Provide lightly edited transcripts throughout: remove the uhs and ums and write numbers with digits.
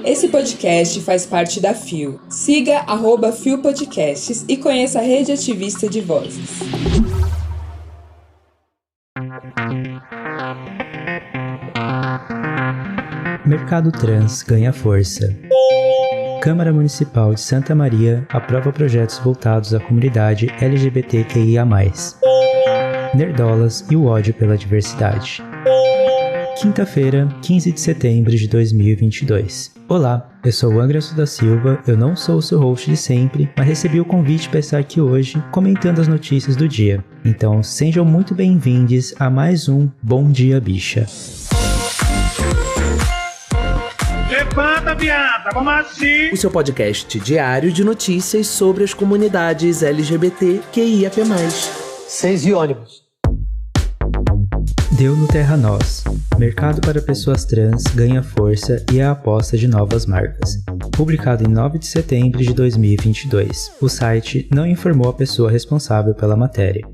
Esse podcast faz parte da FIO. Siga @FIO Podcasts e conheça a rede ativista de vozes. Mercado trans ganha força. Câmara Municipal de Santa Maria aprova projetos voltados à comunidade LGBTQIA+. Nerdolas e o ódio pela diversidade. Quinta-feira, 15 de setembro de 2022. Olá, eu sou o Anderson da Silva, eu não sou o seu host de sempre, mas recebi o convite para estar aqui hoje comentando as notícias do dia. Então sejam muito bem-vindos a mais um Bom Dia Bicha. Levanta, viada, vamos assim! O seu podcast diário de notícias sobre as comunidades LGBTQIAP+. 6 e ônibus. Deu no Terra Nós. Mercado para pessoas trans ganha força e é a aposta de novas marcas. Publicado em 9 de setembro de 2022. O site não informou a pessoa responsável pela matéria.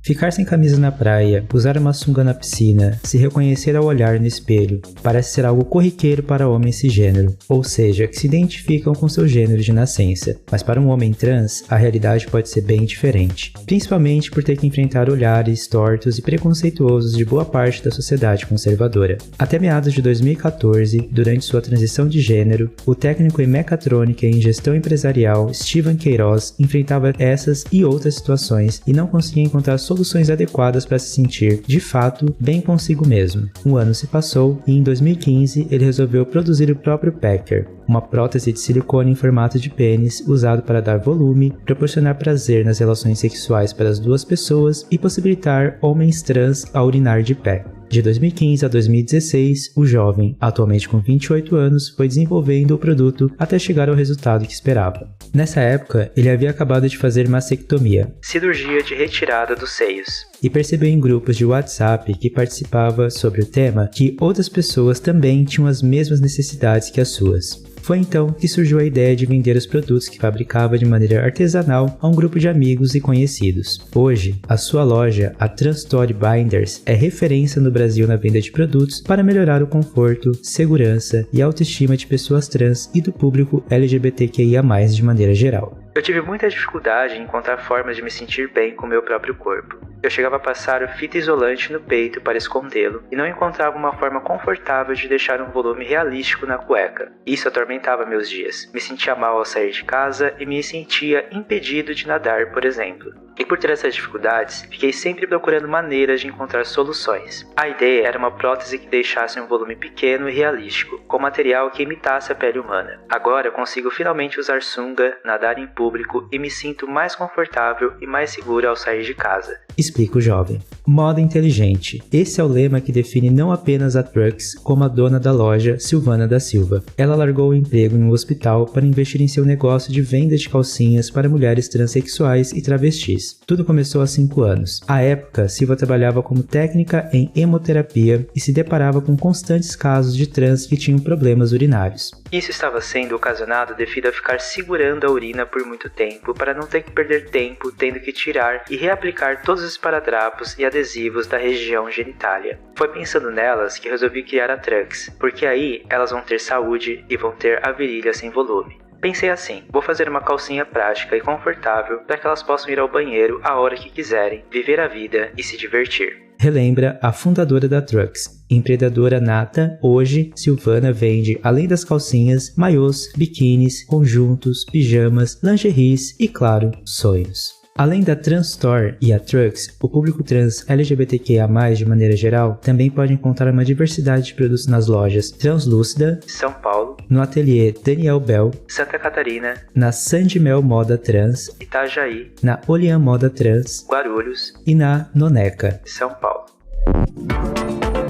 Ficar sem camisa na praia, usar uma sunga na piscina, se reconhecer ao olhar no espelho, parece ser algo corriqueiro para homens cisgênero, ou seja, que se identificam com seu gênero de nascença. Mas para um homem trans, a realidade pode ser bem diferente, principalmente por ter que enfrentar olhares tortos e preconceituosos de boa parte da sociedade conservadora. Até meados de 2014, durante sua transição de gênero, o técnico em mecatrônica e em gestão empresarial Steven Queiroz enfrentava essas e outras situações e não conseguia encontrar soluções adequadas para se sentir, de fato, bem consigo mesmo. Um ano se passou e em 2015 ele resolveu produzir o próprio Packer, uma prótese de silicone em formato de pênis usado para dar volume, proporcionar prazer nas relações sexuais para as duas pessoas e possibilitar homens trans a urinar de pé. De 2015 a 2016, o jovem, atualmente com 28 anos, foi desenvolvendo o produto até chegar ao resultado que esperava. Nessa época, ele havia acabado de fazer mastectomia, cirurgia de retirada dos seios, e percebeu em grupos de WhatsApp que participava sobre o tema que outras pessoas também tinham as mesmas necessidades que as suas. Foi então que surgiu a ideia de vender os produtos que fabricava de maneira artesanal a um grupo de amigos e conhecidos. Hoje, a sua loja, a Transstory Binders, é referência no Brasil na venda de produtos para melhorar o conforto, segurança e autoestima de pessoas trans e do público LGBTQIA+, de maneira geral. Eu tive muita dificuldade em encontrar formas de me sentir bem com o meu próprio corpo. Eu chegava a passar fita isolante no peito para escondê-lo e não encontrava uma forma confortável de deixar um volume realístico na cueca. Isso atormentava meus dias. Me sentia mal ao sair de casa e me sentia impedido de nadar, por exemplo. E por ter essas dificuldades, fiquei sempre procurando maneiras de encontrar soluções. A ideia era uma prótese que deixasse um volume pequeno e realístico, com material que imitasse a pele humana. Agora eu consigo finalmente usar sunga, nadar em público e me sinto mais confortável e mais seguro ao sair de casa. Explica o jovem. Moda inteligente. Esse é o lema que define não apenas a Trucks, como a dona da loja, Silvana da Silva. Ela largou o emprego em um hospital para investir em seu negócio de venda de calcinhas para mulheres transexuais e travestis. Tudo começou há 5 anos. À época, Silva trabalhava como técnica em hemoterapia e se deparava com constantes casos de trans que tinham problemas urinários. Isso estava sendo ocasionado devido a ficar segurando a urina por muito tempo para não ter que perder tempo tendo que tirar e reaplicar todos os esparadrapos e adesivos da região genitália. Foi pensando nelas que resolvi criar a Trucks, porque aí elas vão ter saúde e vão ter a virilha sem volume. Pensei assim, vou fazer uma calcinha prática e confortável para que elas possam ir ao banheiro a hora que quiserem, viver a vida e se divertir. Relembra a fundadora da Trucks. Empreendedora nata, hoje, Silvana vende, além das calcinhas, maiôs, biquínis, conjuntos, pijamas, lingeries e, claro, sonhos. Além da Transstore e a Trucks, o público trans LGBTQIA+, de maneira geral, também pode encontrar uma diversidade de produtos nas lojas Translúcida, São Paulo, no ateliê Daniel Bell, Santa Catarina, na Sandimel Moda Trans, Itajaí, na Olian Moda Trans, Guarulhos e na Noneca, São Paulo.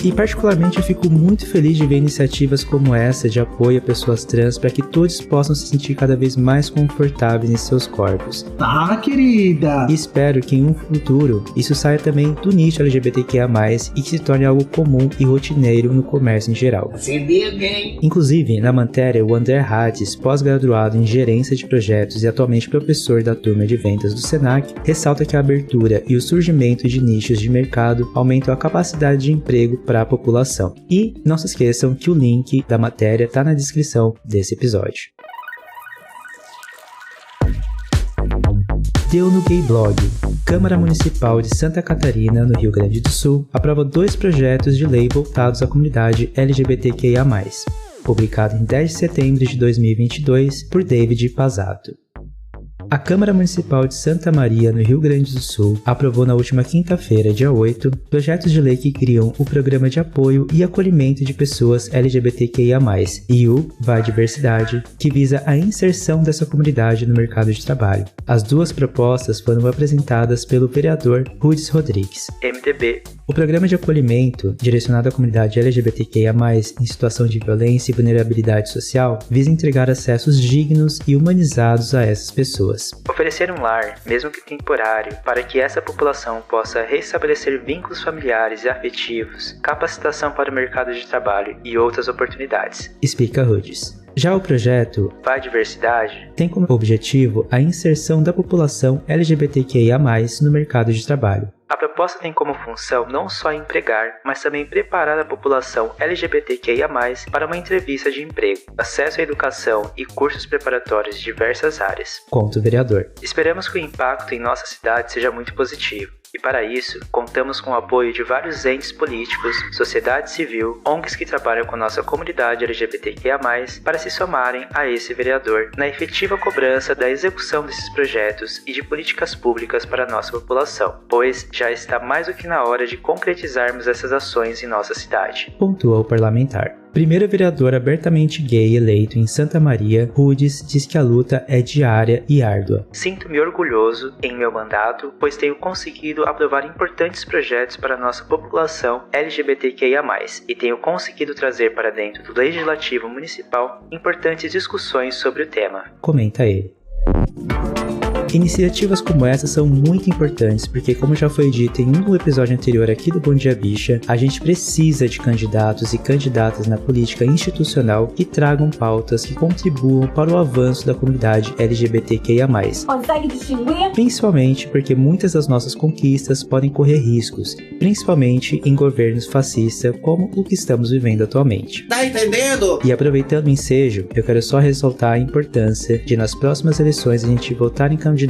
E particularmente eu fico muito feliz de ver iniciativas como essa de apoio a pessoas trans para que todos possam se sentir cada vez mais confortáveis em seus corpos. Tá, querida! E espero que em um futuro isso saia também do nicho LGBTQIA+, e que se torne algo comum e rotineiro no comércio em geral. Inclusive, na matéria, o André Hades, pós-graduado em gerência de projetos e atualmente professor da turma de vendas do Senac, ressalta que a abertura e o surgimento de nichos de mercado aumentam a capacidade de emprego para a população. E não se esqueçam que o link da matéria está na descrição desse episódio. Deu no Gay Blog. Câmara Municipal de Santa Catarina, no Rio Grande do Sul, aprova 2 projetos de lei voltados à comunidade LGBTQIA+, publicado em 10 de setembro de 2022 por David Pazzato. A Câmara Municipal de Santa Maria, no Rio Grande do Sul, aprovou na última quinta-feira, dia 8, projetos de lei que criam o Programa de Apoio e Acolhimento de Pessoas LGBTQIA+, e o Vai Diversidade, que visa a inserção dessa comunidade no mercado de trabalho. As 2 propostas foram apresentadas pelo vereador Rudis Rodrigues, MDB. O Programa de Acolhimento, direcionado à comunidade LGBTQIA+, em situação de violência e vulnerabilidade social, visa entregar acessos dignos e humanizados a essas pessoas. Oferecer um lar, mesmo que temporário, para que essa população possa restabelecer vínculos familiares e afetivos, capacitação para o mercado de trabalho e outras oportunidades, explica Rudis. Já o projeto Vai Diversidade tem como objetivo a inserção da população LGBTQIA+, no mercado de trabalho. A proposta tem como função não só empregar, mas também preparar a população LGBTQIA+, para uma entrevista de emprego, acesso à educação e cursos preparatórios de diversas áreas, conta o vereador. Esperamos que o impacto em nossa cidade seja muito positivo. E para isso, contamos com o apoio de vários entes políticos, sociedade civil, ONGs que trabalham com nossa comunidade LGBTQIA+, para se somarem a esse vereador na efetiva cobrança da execução desses projetos e de políticas públicas para a nossa população, pois já está mais do que na hora de concretizarmos essas ações em nossa cidade, pontua o parlamentar. Primeiro vereador abertamente gay eleito em Santa Maria, Rudis diz que a luta é diária e árdua. Sinto-me orgulhoso em meu mandato, pois tenho conseguido aprovar importantes projetos para a nossa população LGBTQIA+, e tenho conseguido trazer para dentro do Legislativo Municipal importantes discussões sobre o tema, comenta ele. Iniciativas como essa são muito importantes porque, como já foi dito em um episódio anterior aqui do Bom Dia Bicha, a gente precisa de candidatos e candidatas na política institucional que tragam pautas que contribuam para o avanço da comunidade LGBTQIA+. Consegue distinguir? Principalmente porque muitas das nossas conquistas podem correr riscos, principalmente em governos fascistas como o que estamos vivendo atualmente. Tá entendendo? E aproveitando o ensejo, eu quero só ressaltar a importância de nas próximas eleições a gente votar em candidatos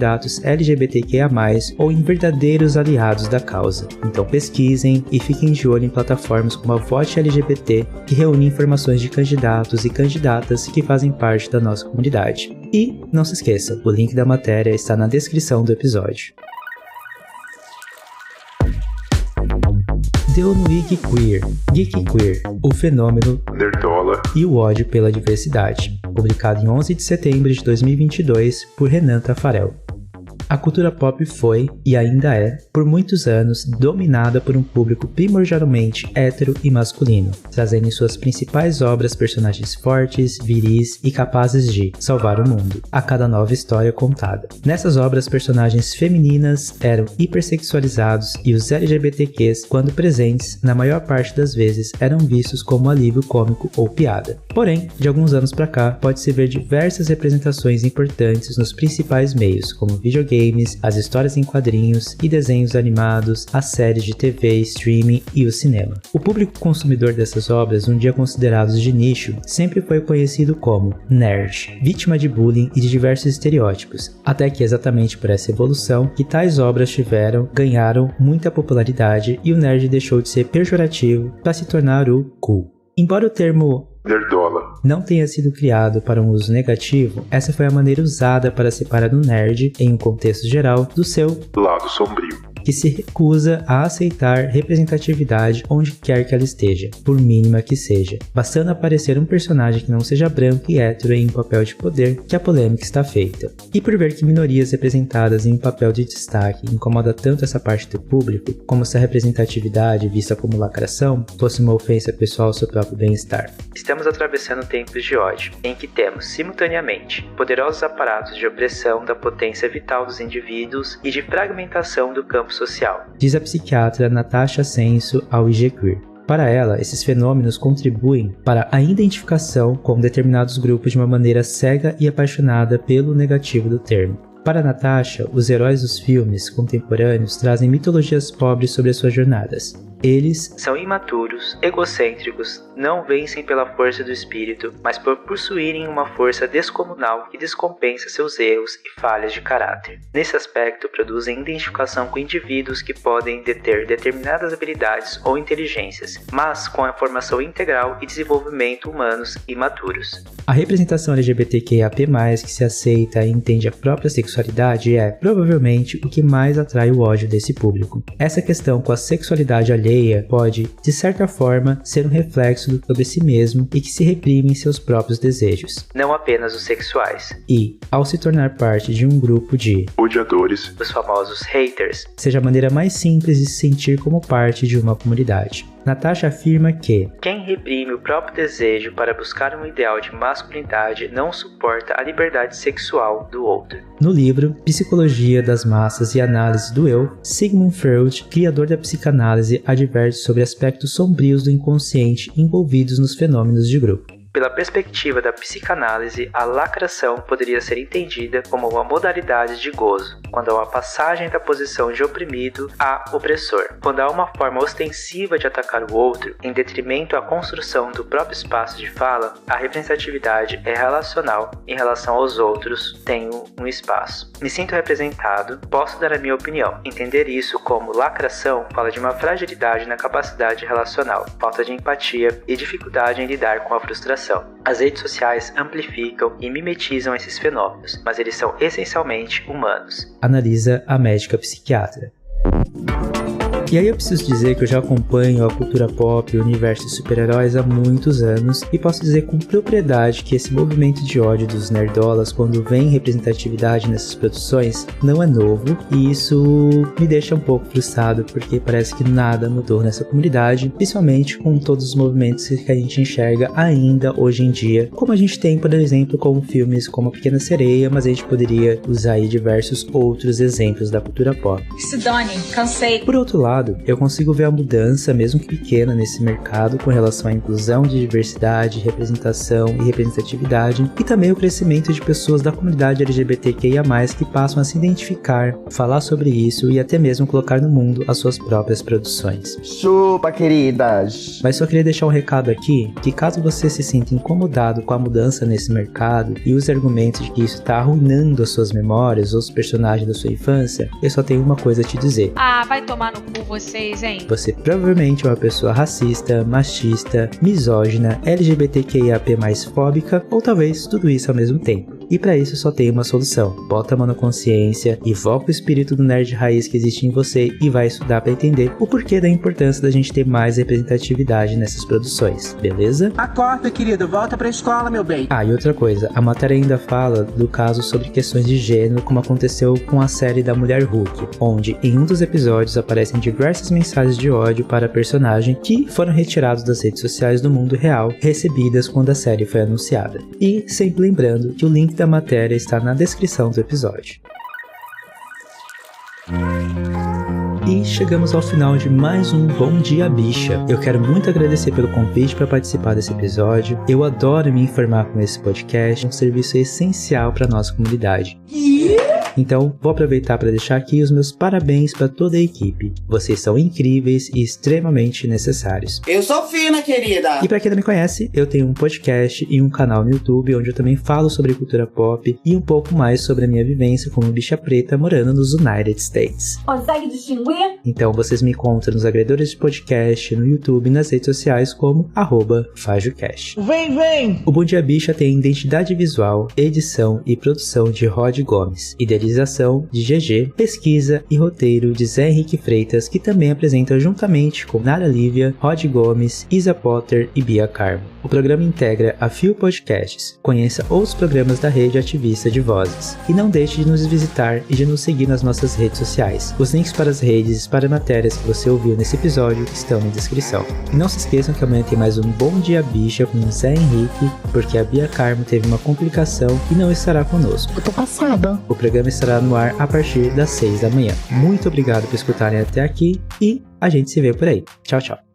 LGBTQIA+, ou em verdadeiros aliados da causa. Então pesquisem e fiquem de olho em plataformas como a Vote LGBT, que reúne informações de candidatos e candidatas que fazem parte da nossa comunidade. E não se esqueça, o link da matéria está na descrição do episódio. Deu no Geek Queer, o fenômeno nerdola e o ódio pela diversidade, publicado em 11 de setembro de 2022 por Renan Tafarel. A cultura pop foi, e ainda é, por muitos anos, dominada por um público primordialmente hétero e masculino, trazendo em suas principais obras personagens fortes, viris e capazes de salvar o mundo, a cada nova história contada. Nessas obras, personagens femininas eram hipersexualizados e os LGBTQs, quando presentes, na maior parte das vezes, eram vistos como alívio cômico ou piada. Porém, de alguns anos pra cá, pode-se ver diversas representações importantes nos principais meios, como videogames, as histórias em quadrinhos e desenhos animados, as séries de TV, streaming e o cinema. O público consumidor dessas obras, um dia considerados de nicho, sempre foi conhecido como nerd, vítima de bullying e de diversos estereótipos, até que exatamente por essa evolução que tais obras ganharam muita popularidade e o nerd deixou de ser pejorativo para se tornar o cool. Embora o termo nerdola não tenha sido criado para um uso negativo, essa foi a maneira usada para separar o nerd, em um contexto geral, do seu lado sombrio, que se recusa a aceitar representatividade onde quer que ela esteja, por mínima que seja, bastando aparecer um personagem que não seja branco e hétero em um papel de poder, que a polêmica está feita. E por ver que minorias representadas em um papel de destaque incomoda tanto essa parte do público, como se a representatividade, vista como lacração, fosse uma ofensa pessoal ao seu próprio bem-estar. Estamos atravessando tempos de ódio, em que temos, simultaneamente, poderosos aparatos de opressão da potência vital dos indivíduos e de fragmentação do campo social, diz a psiquiatra Natasha Senso ao IG Queer. Para ela, esses fenômenos contribuem para a identificação com determinados grupos de uma maneira cega e apaixonada pelo negativo do termo. Para Natasha, os heróis dos filmes contemporâneos trazem mitologias pobres sobre as suas jornadas. Eles são imaturos, egocêntricos, não vencem pela força do espírito, mas por possuírem uma força descomunal que descompensa seus erros e falhas de caráter. Nesse aspecto, produzem identificação com indivíduos que podem deter determinadas habilidades ou inteligências, mas com a formação integral e desenvolvimento humanos e maturos. A representação LGBTQIAP+, que se aceita e entende a própria sexualidade é, provavelmente, o que mais atrai o ódio desse público. Essa questão com a sexualidade alheia pode, de certa forma, ser um reflexo sobre si mesmo e que se reprime em seus próprios desejos, não apenas os sexuais. E, ao se tornar parte de um grupo de odiadores, os famosos haters, seja a maneira mais simples de se sentir como parte de uma comunidade. Natasha afirma que quem reprime o próprio desejo para buscar um ideal de masculinidade não suporta a liberdade sexual do outro. No livro Psicologia das Massas e Análise do Eu, Sigmund Freud, criador da psicanálise, adverte sobre aspectos sombrios do inconsciente envolvidos nos fenômenos de grupo. Pela perspectiva da psicanálise, a lacração poderia ser entendida como uma modalidade de gozo, quando há uma passagem da posição de oprimido a opressor. Quando há uma forma ostensiva de atacar o outro, em detrimento à construção do próprio espaço de fala, a representatividade é relacional em relação aos outros, tenho um espaço. Me sinto representado, posso dar a minha opinião. Entender isso como lacração fala de uma fragilidade na capacidade relacional, falta de empatia e dificuldade em lidar com a frustração. As redes sociais amplificam e mimetizam esses fenômenos, mas eles são essencialmente humanos. Analisa a médica psiquiatra. E aí eu preciso dizer que eu já acompanho a cultura pop e o universo de super-heróis há muitos anos e posso dizer com propriedade que esse movimento de ódio dos nerdolas quando vem representatividade nessas produções não é novo, e isso me deixa um pouco frustrado porque parece que nada mudou nessa comunidade, principalmente com todos os movimentos que a gente enxerga ainda hoje em dia, como a gente tem, por exemplo, com filmes como A Pequena Sereia, mas a gente poderia usar aí diversos outros exemplos da cultura pop. Se dane, cansei. Por outro lado, eu consigo ver a mudança, mesmo que pequena, nesse mercado com relação à inclusão de diversidade, representação e representatividade, e também o crescimento de pessoas da comunidade LGBTQIA+, que passam a se identificar, falar sobre isso e até mesmo colocar no mundo as suas próprias produções. Chupa, queridas! Mas só queria deixar um recado aqui, que caso você se sinta incomodado com a mudança nesse mercado e use argumentos de que isso está arruinando as suas memórias ou os personagens da sua infância, eu só tenho uma coisa a te dizer. Ah, vai tomar no cu vocês, hein? Você provavelmente é uma pessoa racista, machista, misógina, LGBTQIAP+, fóbica, ou talvez tudo isso ao mesmo tempo. E pra isso só tem uma solução. Bota a mão na consciência, invoca o espírito do nerd raiz que existe em você e vai estudar pra entender o porquê da importância da gente ter mais representatividade nessas produções, beleza? Acorda, querido, volta pra escola, meu bem. Ah, e outra coisa, a matéria ainda fala do caso sobre questões de gênero, como aconteceu com a série da Mulher Hulk, onde em um dos episódios aparecem diversas mensagens de ódio para a personagem que foram retirados das redes sociais do mundo real, recebidas quando a série foi anunciada. E sempre lembrando que o link da matéria está na descrição do episódio. E chegamos ao final de mais um Bom Dia Bicha. Eu quero muito agradecer pelo convite para participar desse episódio. Eu adoro me informar com esse podcast, um serviço essencial para nossa comunidade. Então, vou aproveitar para deixar aqui os meus parabéns para toda a equipe. Vocês são incríveis e extremamente necessários. Eu sou fina, querida! E para quem não me conhece, eu tenho um podcast e um canal no YouTube onde eu também falo sobre cultura pop e um pouco mais sobre a minha vivência como bicha preta morando nos United States. Consegue distinguir? Então vocês me encontram nos agregadores de podcast, no YouTube e nas redes sociais como @FajoCast. Vem! O Bom Dia Bicha tem identidade visual, edição e produção de Rod Gomes, idealização de GG, pesquisa e roteiro de Zé Henrique Freitas, que também apresenta juntamente com Nara Lívia, Rod Gomes, Isa Potter e Bia Carmo. O programa integra a Fio Podcasts. Conheça outros programas da rede ativista de vozes. E não deixe de nos visitar e de nos seguir nas nossas redes sociais. Os links para as redes e para matérias que você ouviu nesse episódio estão na descrição. E não se esqueçam que amanhã tem mais um Bom Dia Bicha com o Zé Henrique, porque a Bia Carmo teve uma complicação e não estará conosco. Eu tô passada. O programa estará no ar a partir das 6 da manhã. Muito obrigado por escutarem até aqui e a gente se vê por aí. Tchau, tchau.